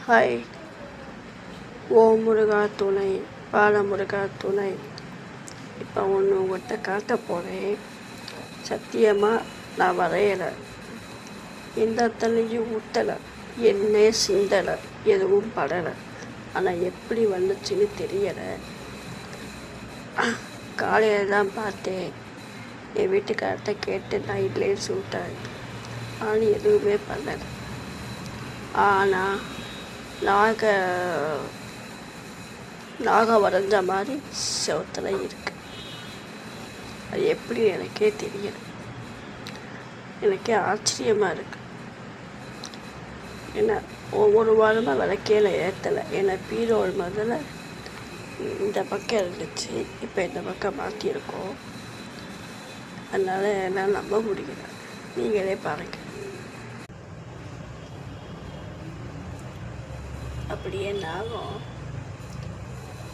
Hi. ஓ முருகா துணை, பாலமுருகா துணை. இப்போ ஒன்று உங்கள்கிட்ட காட்ட போகிறேன். சத்தியமாக நான் வரையலை, எந்த தண்ணியும் ஊற்றலை, எண்ணெய் சிந்தலை, எதுவும் படலை. ஆனால் எப்படி வந்துச்சுன்னு தெரியலை. காலையில் தான் பார்த்தேன். என் வீட்டுக்கார்ட்ட கேட்டு நைட்லேயே சொல்லிட்டாரு. ஆனால் எதுவுமே பண்ணலை. ஆனால் நாகம் வரைஞ்ச மாதிரி செவத்தில் இருக்கு. அது எப்படி எனக்கே தெரியல. எனக்கே ஆச்சரியமாக இருக்கு. ஏன்னா ஒவ்வொரு வாரமாக விளக்கையில் ஏற்றலை. ஏன்னா பீரோல் முதல்ல இந்த பக்கம் இருந்துச்சு, இப்போ இந்த பக்கம் மாற்றிருக்கோம். அதனால் என்னால் நம்ப முடியல. நீங்களே பாருங்க. அப்படியே நாகம்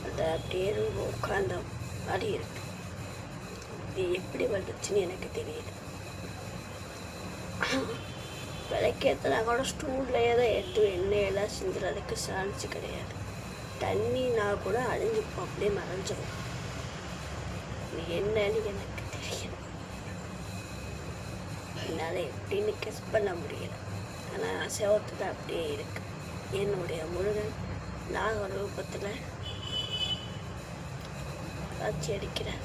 அந்த அப்படியே உட்காந்த மாதிரி இருக்கு. இது எப்படி வந்துச்சுன்னு எனக்கு தெரியல. விளக்கேற்றினா கூட ஸ்டூல்லையே தான் ஏற்றுவேன். எண்ணெயெல்லாம் சிந்துறதுக்கு சான்ஸ் கிடையாது. தண்ணினா கூட அழிஞ்சுப்போம், அப்படியே மறைஞ்சிடும். இது என்னன்னு எனக்கு தெரியல. என்னால் எப்படின்னு கெஸ் பண்ண முடியல. ஆனால் செவத்து தான் அப்படியே இருக்கு. என்னுடைய முருகன் நாக ரூபத்தில் காட்சி அடிக்கிறார்.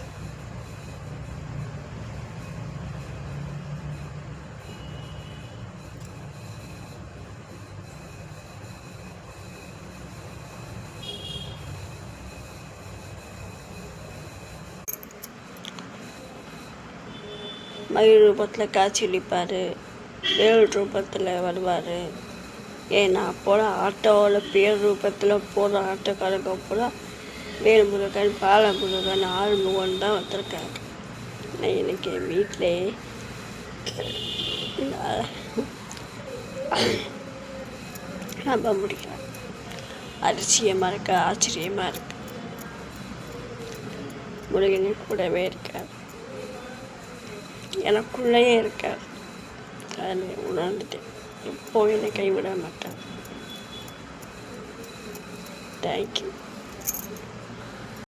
மயில் ரூபத்தில் காட்சி அளிப்பார், வேல் ரூபத்தில் வருவார். ஏன்னா அப்போல ஆட்டோவில் பேர் ரூபத்தில் போகிற ஆட்டோக்காரங்க போல வேல்முருகன், பாலமுருகன், ஆறுமுகன் தான் வந்திருக்காங்க. நான் எனக்கு என் வீட்டிலே நம்ப முடியல. அதிசயமாக இருக்கு, ஆச்சரியமாக இருக்கு. முருகனே கூடவே இருக்கார், எனக்குள்ளேயே இருக்கார். அதில் உணர்ந்துட்டேன். எப்போ என்னை கைவிட மாட்டேன். தேங்க்யூ.